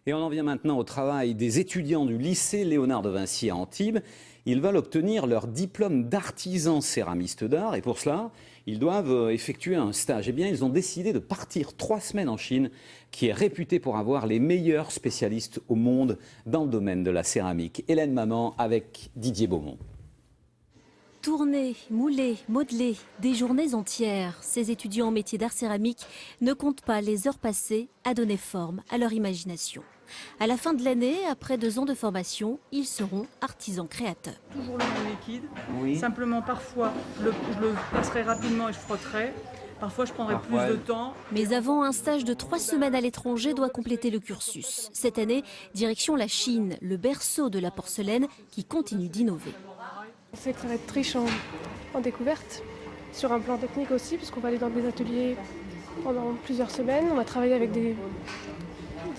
Et on en vient maintenant au travail des étudiants du lycée Léonard de Vinci à Antibes. Ils veulent obtenir leur diplôme d'artisan céramiste d'art et pour cela, ils doivent effectuer un stage. Eh bien, ils ont décidé de partir 3 semaines en Chine, qui est réputée pour avoir les meilleurs spécialistes au monde dans le domaine de la céramique. Hélène Maman avec Didier Beaumont. Tourner, mouler, modeler, des journées entières. Ces étudiants en métier d'art céramique ne comptent pas les heures passées à donner forme à leur imagination. À la fin de l'année, après 2 ans de formation, ils seront artisans créateurs. Toujours le même liquide. Oui. Simplement, parfois, je le passerai rapidement et je frotterai. Parfois, je prendrai plus de temps. Mais avant, un stage de 3 semaines à l'étranger doit compléter le cursus. Cette année, direction la Chine, le berceau de la porcelaine qui continue d'innover. On sait que ça va être riche en découvertes, sur un plan technique aussi, puisqu'on va aller dans des ateliers pendant plusieurs semaines. On va travailler avec des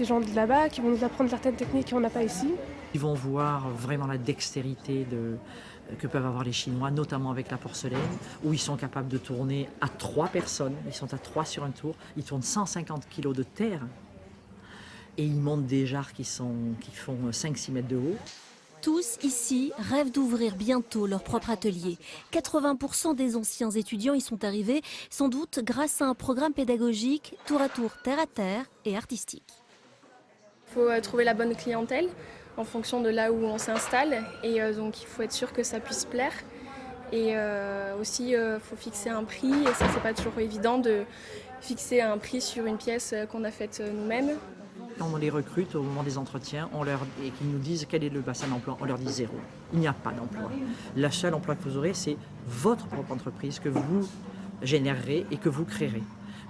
gens de là-bas qui vont nous apprendre certaines techniques qu'on n'a pas ici. Ils vont voir vraiment la dextérité que peuvent avoir les Chinois, notamment avec la porcelaine, où ils sont capables de tourner à 3 personnes. Ils sont à 3 sur un tour. Ils tournent 150 kg de terre et ils montent des jarres qui font 5-6 mètres de haut. Tous ici rêvent d'ouvrir bientôt leur propre atelier. 80% des anciens étudiants y sont arrivés, sans doute grâce à un programme pédagogique tour à tour terre à terre et artistique. Il faut trouver la bonne clientèle en fonction de là où on s'installe et donc il faut être sûr que ça puisse plaire. Et aussi il faut fixer un prix et ça c'est pas toujours évident de fixer un prix sur une pièce qu'on a faite nous-mêmes. Quand on les recrute au moment des entretiens et qu'ils nous disent quel est le bassin d'emploi, on leur dit 0. Il n'y a pas d'emploi. Le seul emploi que vous aurez, c'est votre propre entreprise que vous générerez et que vous créerez.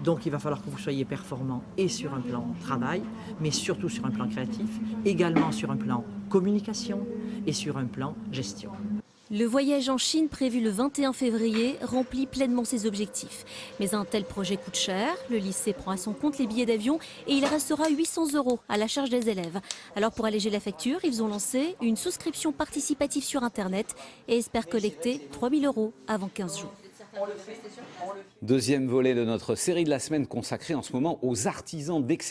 Donc il va falloir que vous soyez performant et sur un plan travail, mais surtout sur un plan créatif, également sur un plan communication et sur un plan gestion. Le voyage en Chine prévu le 21 février remplit pleinement ses objectifs. Mais un tel projet coûte cher. Le lycée prend à son compte les billets d'avion et il restera 800 € à la charge des élèves. Alors pour alléger la facture, ils ont lancé une souscription participative sur Internet et espèrent collecter 3 000 € avant 15 jours. Deuxième volet de notre série de la semaine consacrée en ce moment aux artisans d'exception.